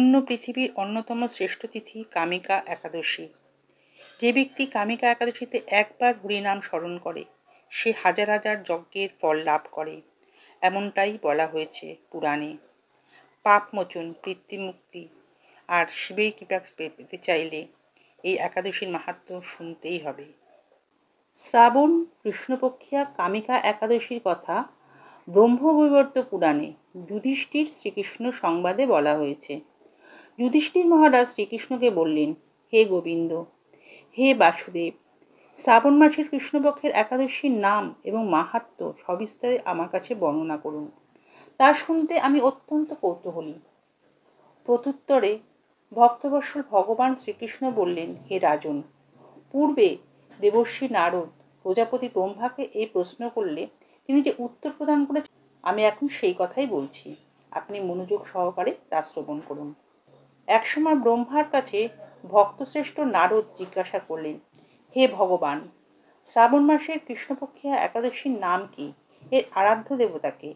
পুণ্য পৃথিবীর অন্যতম শ্রেষ্ঠ তিথি কামিকা একাদশী। যে ব্যক্তি কামিকা একাদশীতে একবার হরিনাম স্মরণ করে সে হাজার হাজার যজ্ঞের ফল লাভ করে, এমনটাই বলা হয়েছে পুরাণে। পাপ মোচন, পিতৃমুক্তি আর শিবের কৃপা পেতে চাইলে এই একাদশীর মাহাত্ম্য শুনতেই হবে। শ্রাবণ কৃষ্ণপক্ষিয়া কামিকা একাদশীর কথা ব্রহ্মবৈবর্ত পুরাণে যুধিষ্ঠির শ্রীকৃষ্ণ সংবাদে বলা হয়েছে। যুধিষ্ঠির মহারাজ শ্রীকৃষ্ণকে বললেন, হে গোবিন্দ, হে বাসুদেব, শ্রাবণ মাসের কৃষ্ণপক্ষের একাদশীর নাম এবং মাহাত্ম্য সবিস্তারে আমার কাছে বর্ণনা করুন। তা শুনতে আমি অত্যন্ত কৌতূহলী। প্রত্যুত্তরে ভক্তবৎসল ভগবান শ্রীকৃষ্ণ বললেন, হে রাজন, পূর্বে দেবর্ষি নারদ প্রজাপতি ব্রহ্মাকে এই প্রশ্ন করলে তিনি যে উত্তর প্রদান করেছেন আমি এখন সেই কথাই বলছি। আপনি মনোযোগ সহকারে তা শ্রবণ করুন। একসময় ব্রহ্মার কাছে ভক্তশ্রেষ্ঠ নারদ জিজ্ঞাসা করলেন, হে ভগবান, শ্রাবণ মাসের কৃষ্ণপক্ষিয়া একাদশীর নাম কি? এর আরাধ্য দেবতাকে?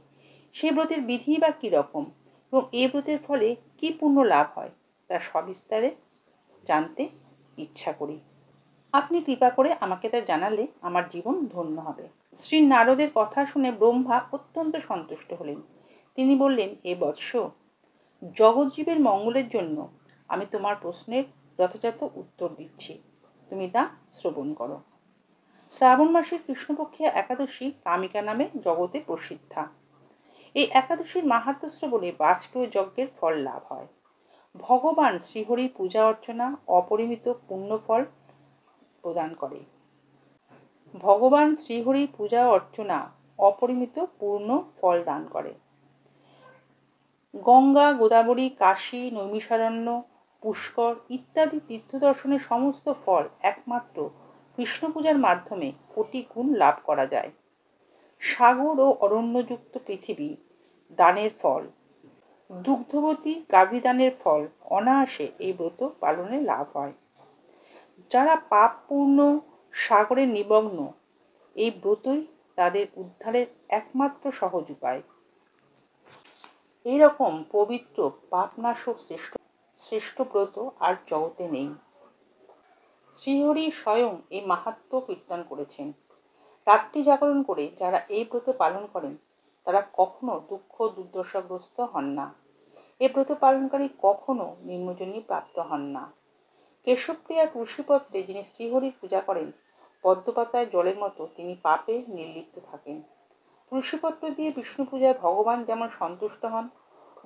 সেই ব্রতের বিধি বা কি রকম এবং এই ব্রতের ফলে কি পুণ্য লাভ হয় তা সবিস্তারে জানতে ইচ্ছা করি। আপনি কৃপা করে আমাকে তা জানালে আমার জীবন ধন্য হবে। শ্রী নারদের কথা শুনে ব্রহ্মা অত্যন্ত সন্তুষ্ট হলেন। তিনি বললেন, হে বৎস, জগৎজীবের মঙ্গলের জন্য আমি তোমার প্রশ্নের যথাযথ উত্তর দিচ্ছি, তুমি তা শ্রবণ করো। শ্রাবণ মাসের কৃষ্ণপক্ষিয়া একাদশী কামিকা নামে জগতে প্রসিদ্ধা। এই একাদশীর মাহাত্ম্য শ্রবণে বাজপেয় যজ্ঞের ফল লাভ হয়। ভগবান শ্রীহরির পূজা অর্চনা অপরিমিত পুণ্যফল প্রদান করে। ভগবান শ্রীহরির পূজা অর্চনা অপরিমিত পূর্ণ ফল দান করে। গঙ্গা, গোদাবরী, কাশী, নৈমিষারণ্য, পুষ্কর ইত্যাদি তীর্থ দর্শনের সমস্ত ফল একমাত্র কৃষ্ণ পূজার মাধ্যমে কোটি গুণ লাভ করা যায়। সাগর ও অরণ্যযুক্ত পৃথিবী দানের ফল, দুগ্ধবতী গাভী দানের ফল অনায়াসে এই ব্রত পালনে লাভ হয়। যারা পাপপূর্ণ সাগরে নিমগ্ন, এই ব্রতই তাদের উদ্ধারের একমাত্র সহজ উপায়। এইরকম পবিত্র পাপনাশক শ্রেষ্ঠ ব্রত আর জগতে নেই। শ্রীহরি স্বয়ং এই মাহাত্ম্য কীর্তন করেছেন। রাত্রি জাগরণ করে যারা এই ব্রত পালন করেন তারা কখনো দুঃখ দুর্দশাগ্রস্ত হন না। এই ব্রত পালনকারী কখনো নিম্নজনী প্রাপ্ত হন না। কেশবপ্রিয়া তুলসীপত্রে যিনি শ্রীহরির পূজা করেন, পদ্মপাতায় জলের মতো তিনি পাপে নির্লিপ্ত থাকেন। তুলসীপত্র দিয়ে বিষ্ণু পূজায় ভগবান যেমন সন্তুষ্ট হন,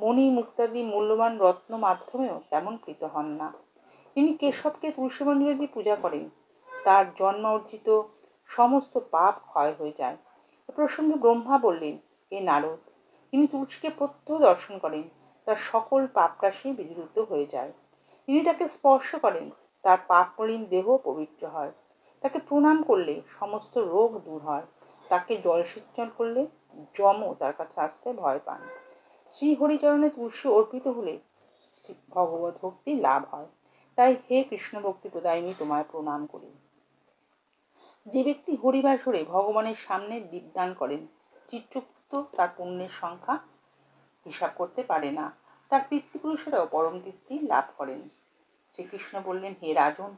মণি মুক্তাদি মূল্যবান রত্ন মাধ্যমেও তেমন কৃত হন না। তিনি কেশবকে তুলসী মন্দিরে দিয়ে পূজা করেন, তার জন্ম অর্জিত সমস্ত পাপ ক্ষয় হয়ে যায়। এ প্রসঙ্গে ব্রহ্মা বললেন, হে নারদ, তিনি তুলসীকে প্রত্যহ দর্শন করেন, তার সকল পাপরাশি বিদূরিত হয়ে যায়। তিনি তাকে স্পর্শ করেন, তার পাপমলিন দেহ পবিত্র হয়। তাকে প্রণাম করলে সমস্ত রোগ দূর হয়। তাকে জলসিঞ্চন করলে যমও তার কাছে আসতে ভয় পান। শ্রী হরিচরণে তুলসী অর্পিত হলে ভগবত ভক্তি লাভ হয়। তাই হে কৃষ্ণ ভক্তি প্রদায়িনী, তোমায় প্রণাম করি। যে ব্যক্তি হরিবাসরে ভগবানের সামনে দীপদান করেন, চিত্রগুপ্ত তার পুণ্যের সংখ্যা হিসাব করতে পারে না। তার পিতৃপুরুষেরাও পরম তৃপ্তি লাভ করেন। শ্রীকৃষ্ণ বললেন, হে রাজন,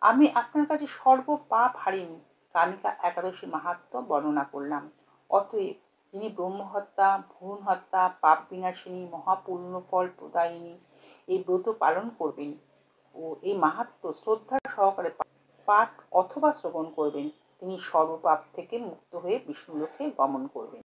আমি আপনার কাছে সর্ব পাপ হারিনি কামিকা একাদশী মাহাত্ম্য বর্ণনা করলাম। অতএব যিনি ব্রহ্মহত্যা, ভ্রূণ হত্যা, পাপ বিনাশিনী, মহাপূর্ণ ফল প্রদায়িনী এই ব্রত পালন করবেন ও এই মাহাত্ম্য শ্রদ্ধা সহকারে পাঠ অথবা শ্রবণ করবেন, তিনি সর্বপাপ থেকে মুক্ত হয়ে বিষ্ণুলোকে গমন করবেন।